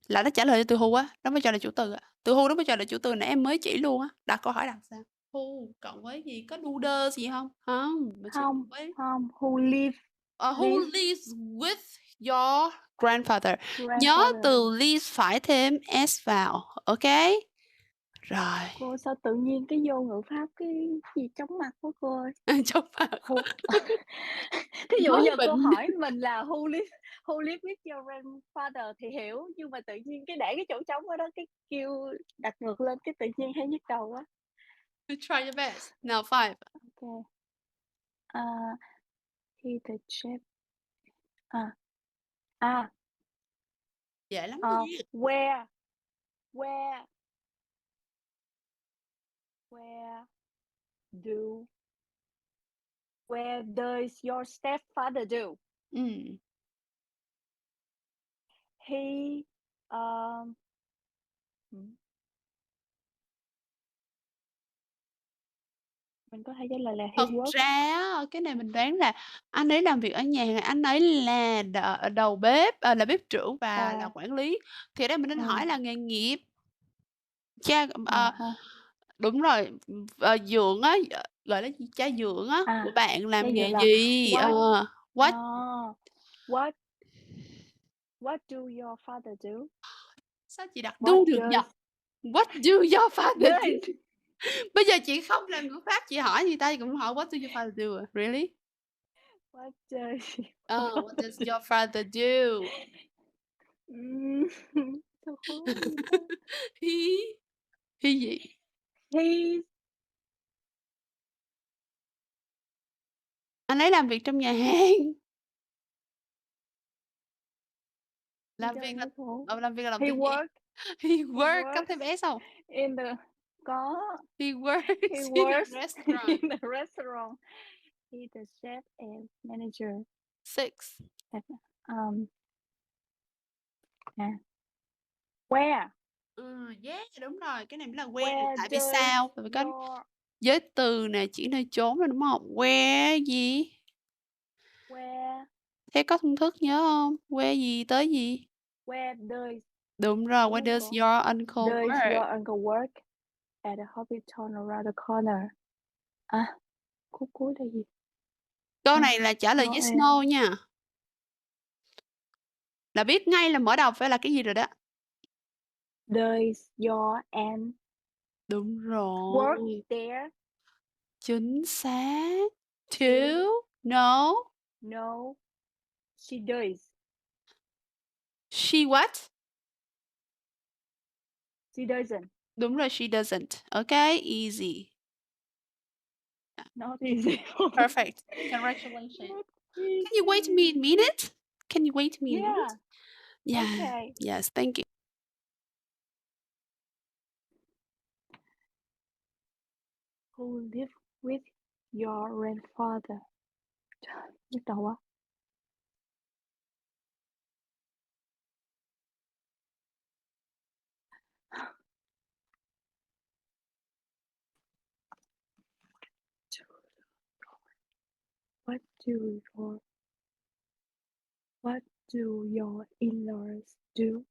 là nó trả lời cho từ who á, nó mới cho là chủ từ á. Từ who nó mới cho là chủ từ nãy em mới chỉ luôn á. Đặt câu hỏi đặt sao? Who cộng với gì? Có do does gì không? Không, mình sẽ cộng với who live who lives with your grandfather. Nhớ grandfather. từ lives phải thêm s vào, ok? Rồi. Cô sao tự nhiên cái vô ngữ pháp cái gì chóng mặt của cô ơi. Chóng mặt. Thí dụ Nói giờ cô bệnh. hỏi mình là who live with your grandfather thì hiểu, nhưng mà tự nhiên cái để cái chỗ trống ở đó cái kêu đặt ngược lên cái tự nhiên hay nhức đầu quá. You try your best. Now 5. Okay. He the chef. Dễ lắm nha. Where does your stepfather do? He mình có thể trả lời là he Thật works. ra á, cái này mình đoán là anh ấy làm việc ở nhà, anh ấy là đầu bếp, là bếp trưởng và là quản lý. Thì ở đây mình nên hỏi là nghề nghiệp. Cha đúng rồi, dượng á, gọi là gì? Cha dượng á của bạn làm nghề gì? What do your father do? Sao chị đặt do được nhỉ? What do your father do? Bây giờ chị không làm ngữ pháp, chị hỏi người ta chị cũng hỏi what do your father do? Really? What does What does your father do? Sao khó vậy ta? He gì? Anh ấy làm việc trong nhà hàng. Làm việc là động từ nhé. He work có thêm s không? Có. He works in a restaurant. In the restaurant. He's the chef and manager. 6. Where? Yeah, đúng rồi, cái này mới là where. Tại vì sao? Tại vì có giới từ nè, chỉ nơi trốn rồi đúng không? Where gì? Where? Thế có thông thức nhớ không? Where gì tới gì? Where does? Đúng rồi, where does your uncle work? Does your uncle work? At the hospital around the corner. Cuối là gì? Câu này là trả lời yes no nha. Là biết ngay là mở đầu phải là cái gì rồi đó. Does your aunt đúng rồi. work there? Chính xác. To? No. No, she does. She what? She doesn't. Đúng rồi, she doesn't. Okay, easy. Not easy. Perfect. Congratulations. Can you wait me a minute? Can you wait me a minute? Yeah. Okay. Yes, thank you. Who live with your grandfather? Trời, nhức đầu quá. What do your in-laws do?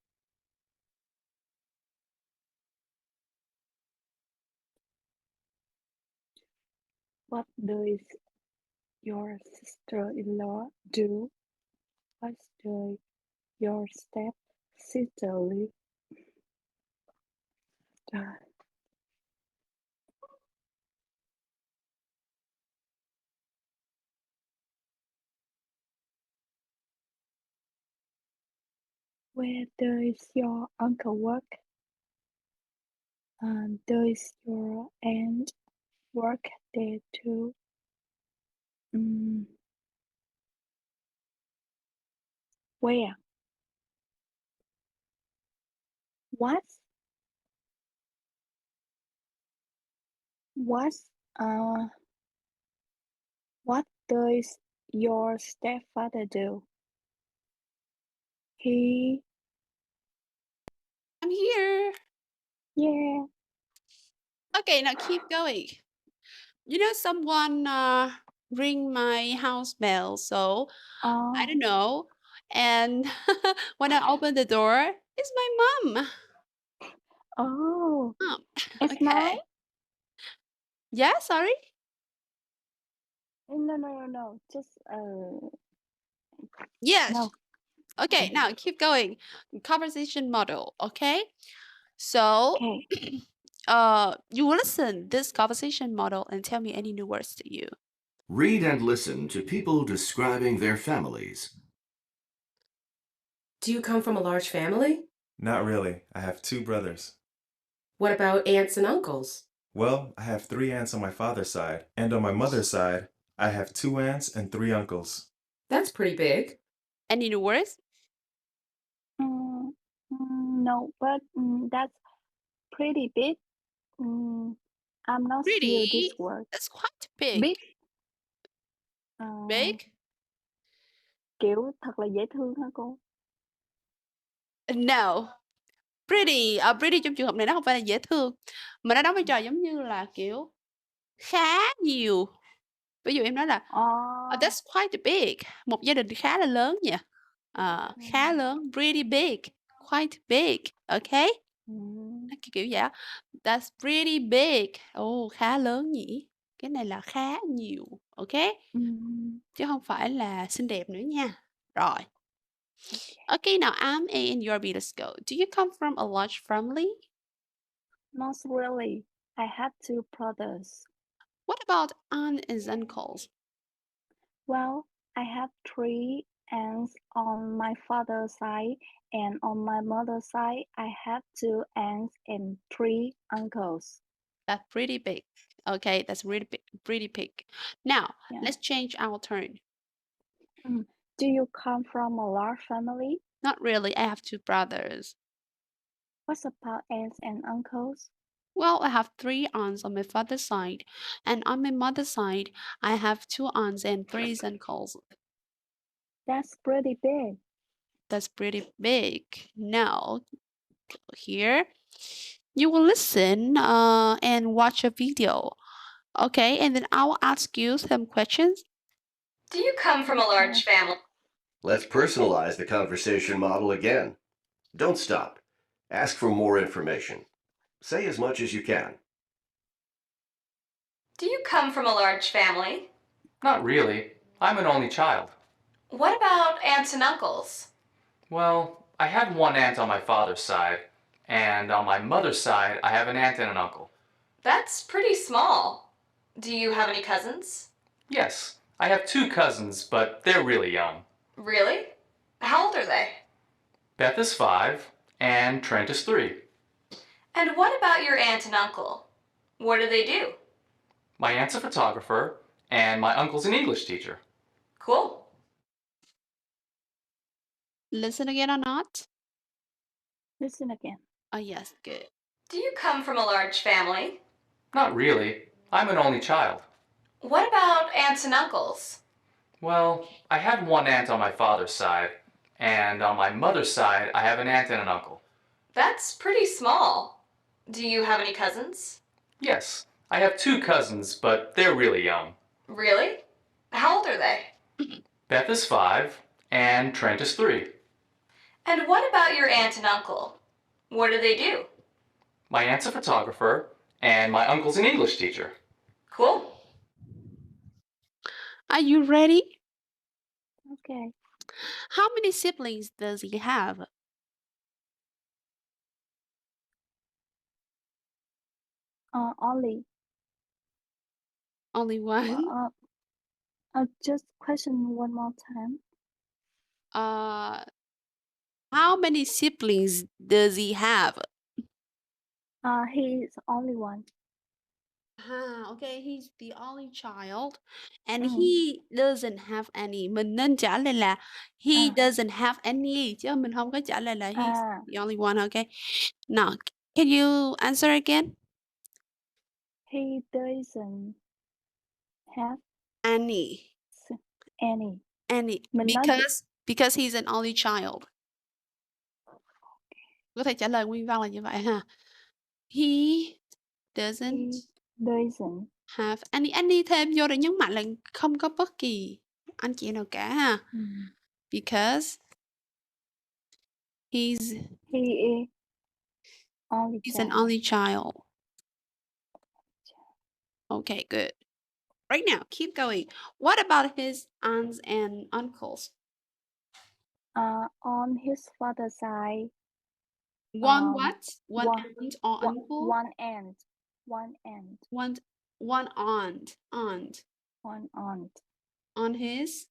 What does your sister-in-law do? What does your step-sister live? Trời. Where does your uncle work? Does your aunt work there too? Where? What? What does your stepfather do? He, I'm here. yeah. Okay, now keep going. You know, someone ring my house bell, so I don't know. And when I open the door, it's my mom. Oh, Mom. it's mine? Okay. Yeah, sorry. No. Just Yes. no. Okay, now keep going. Conversation model. Okay. So Okay. you will listen this conversation model and tell me any new words to you. Read and listen to people describing their families. Do you come from a large family? Not really. I have 2 brothers. What about aunts and uncles? Well, I have 3 aunts on my father's side, and on my mother's side, I have 2 aunts and 3 uncles. That's pretty big. Any new words? No, but that's pretty big. I'm not hear this Pretty. word. That's quite big. Big. Big? Kiểu thật là dễ thương hả cô? No. Pretty. Pretty trong trường hợp này nó không phải là dễ thương, mà nó đóng vai trò giống như là kiểu khá nhiều. Ví dụ em nói là that's quite big. Một gia đình khá là lớn nhỉ. Khá lớn. Pretty big. Quite big. Okay? Kiểu vậy. That's pretty big. Khá lớn nhỉ. Cái này là khá nhiều. Okay? Chứ không phải là xinh đẹp nữa nha. Rồi. Okay, now I'm A and you're B. Let's go. Do you come from a large family? Not really. I have 2 brothers. What about aunts and uncles? Well, I have 3 aunts on my father's side, and on my mother's side, I have 2 aunts and 3 uncles. That's pretty big. Okay, that's really big, pretty big. Now, let's change our turn. Do you come from a large family? Not really. I have 2 brothers. What about aunts and uncles? Well, I have 3 aunts on my father's side, and on my mother's side, I have 2 aunts and 3 uncles. That's pretty big. That's pretty big. Now, here, you will listen and watch a video. Okay, and then I will ask you some questions. Do you come from a large family? Let's personalize the conversation model again. Don't stop. Ask for more information. Say as much as you can. Do you come from a large family? Not really. I'm an only child. What about aunts and uncles? Well, I have 1 aunt on my father's side, and on my mother's side, I have an aunt and an uncle. That's pretty small. Do you have any cousins? Yes, I have 2 cousins, but they're really young. Really? How old are they? Beth is 5, and Trent is 3. And what about your aunt and uncle? What do they do? My aunt's a photographer, and my uncle's an English teacher. Cool. Listen again or not? Listen again. Oh, yes, good. Do you come from a large family? Not really. I'm an only child. What about aunts and uncles? Well, I have 1 aunt on my father's side, and on my mother's side, I have an aunt and an uncle. That's pretty small. Do you have any cousins? Yes, I have 2 cousins, but they're really young. Really? How old are they? Beth is 5, and Trent is 3. And what about your aunt and uncle? What do they do? My aunt's a photographer, and my uncle's an English teacher. Cool. Are you ready? Okay. How many siblings does he have? Only. Only one? Just question one more time. How many siblings does he have? He's only one. Okay, he's the only child and he doesn't have any. Mình nên trả lời là he doesn't have any chứ mình không có trả lời là he's the only one, okay? Now, can you answer again? He doesn't have any. Mình nói Because he's an only child. Có thể trả lời nguyên văn là như vậy ha. He doesn't have any thêm vô để nhấn mạnh là không có bất kỳ anh chị nào cả ha. Because he's an only child. Okay, good. Right now, keep going. What about his aunts and uncles? On his father's side. One what? One aunt or uncle? One aunt. One aunt. One aunt. On his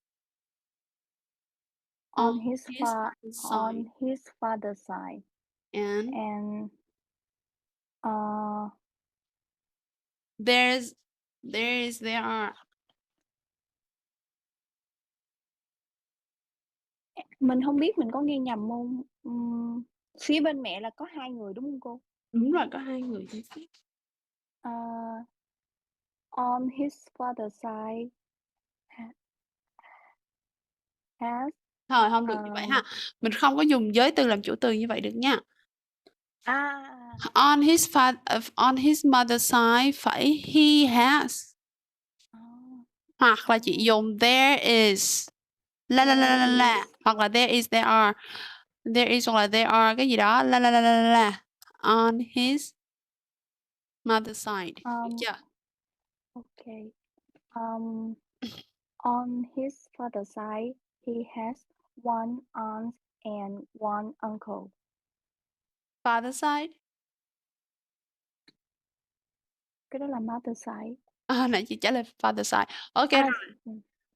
father's side. And there are. Mình không biết mình có nghe nhầm không? Phía bên mẹ là có 2 người đúng không cô? Đúng rồi, có 2 người. On his father's side has. Thôi không được như vậy ha. Mình không có dùng giới từ làm chủ từ như vậy được nha. On his mother's side phải he has. Hoặc là chị dùng there is. La. Hoặc là there is there are. There is hoặc là there are cái gì đó. La. On his mother's side. Được chưa? Okay. On his father's side, he has one aunt and one uncle. Father's side? Cái đó là mother's side. Nãy chị trả lời father's side. Ok rồi.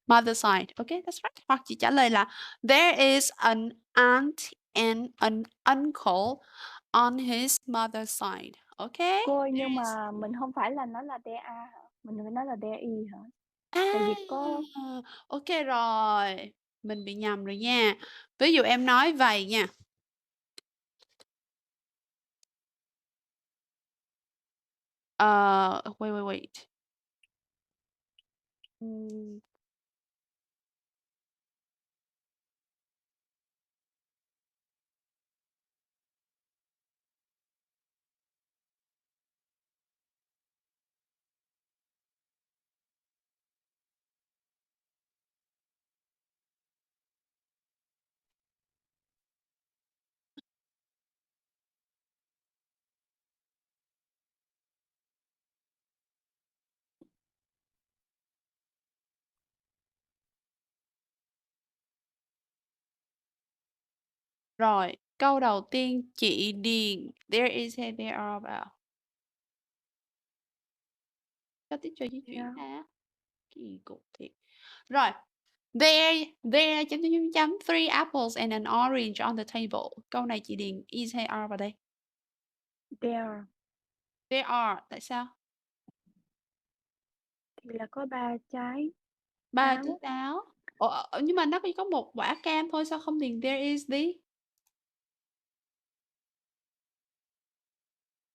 Mother's side. Ok, that's right. Hoặc chị trả lời là there is an aunt and an uncle on his mother's side. Ok. Cô ơi, nhưng mà mình không phải là nói là there are hả? Mình phải nói là there is hả? Tại vì có... Ok rồi. Mình bị nhầm rồi nha. Ví dụ em nói vậy nha. Wait. Rồi, câu đầu tiên chị điền there is hay there are vào. Cho tiết trời di chuyển ha. Kỳ cục thiệt. Rồi, there chấm 3 apples and an orange on the table. Câu này chị điền is hay are vào đây? There are. Tại sao? Thì là có 3 trái. 3 trái táo. Nhưng mà nó chỉ có một quả cam thôi, sao không điền there is đi?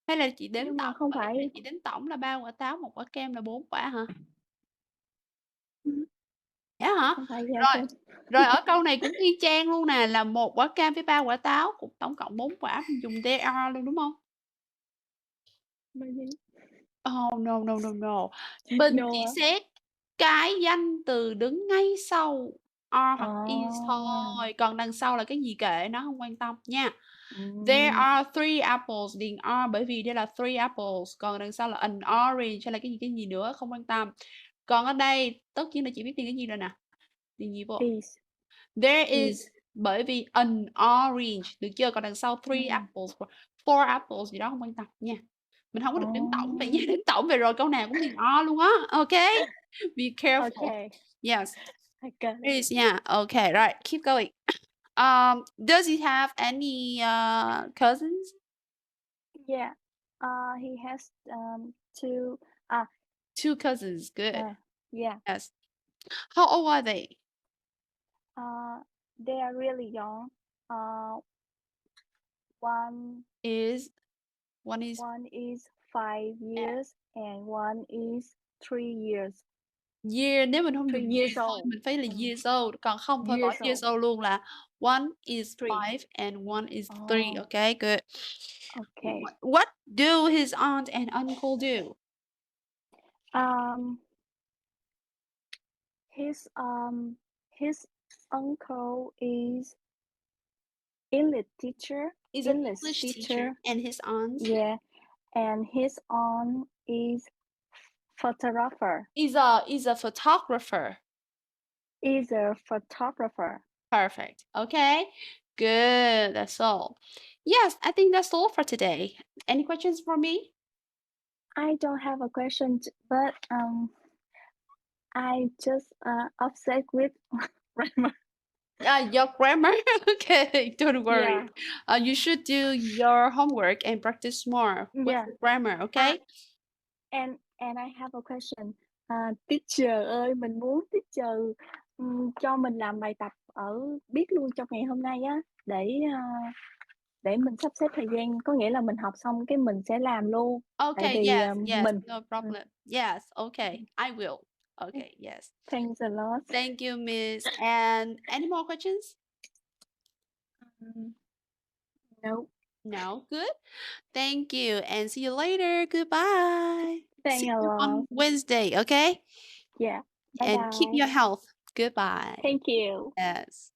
Hay là chị đếm tổng? Không phải. Chị đếm tổng là 3 quả táo, 1 quả kem là 4 quả hả? Dạ hả? Không phải Rồi ở câu này cũng y chang luôn nè, là 1 quả cam với 3 quả táo, cũng tổng cộng 4 quả, mình dùng there are luôn đúng không? Oh no. Mình chỉ xét cái danh từ đứng ngay sau are hoặc is thôi, còn đằng sau là cái gì kệ, nó không quan tâm nha. There are 3 apples, điền are bởi vì đây là 3 apples, còn đằng sau là an orange hay là cái gì nữa không quan tâm. Còn ở đây tất nhiên là chị biết điền cái gì rồi nè. Điền gì vô? There is bởi vì an orange, được chưa? Còn đằng sau 3 apples, 4 apples gì đó không quan tâm nha. Mình không có được đếm tổng vậy nha, đếm tổng về rồi câu nào cũng điền are luôn á. Okay? Be careful. Okay. Yes. Okay. Please, yeah. Okay, right. Keep going. Does he have any cousins? Yeah. He has 2 2 cousins. Good. Yeah. Yes. How old are they? They are really young. One is 5 years and one is 3 years. Year, nếu mình không dùng 3 years years thôi, old. mình phải là years old. Còn không thôi bỏ Years years old. old luôn là one is 3. 5 and one is 3. Oh, Okay, good. okay. What do his aunt and uncle do? His uncle is English teacher. Is an English teacher, and his aunt Yeah, and his aunt is photographer. is a photographer. Is a photographer. Perfect. Okay, good. That's all. Yes, I think that's all for today. Any questions for me? I don't have a question, but I just upset with grammar. Your grammar. Okay, don't worry. Yeah. You should do your homework and practice more with Yeah. the grammar. Okay. And I have a question. Teacher ơi, mình muốn teacher cho mình làm bài tập ở biết luôn trong ngày hôm nay á, để mình sắp xếp thời gian, có nghĩa là mình học xong cái mình sẽ làm luôn. Tại Okay. vì Yes. Yes. mình No problem. Yes. Okay. I will. Okay. Yes. Thanks a lot. Thank you, Miss. And any more questions? No. No. Good. Thank you, and see you later. Goodbye. Thanks See a you lot. on Wednesday. Okay. Yeah. Bye And keep your bye. health. Goodbye. Thank you. Yes.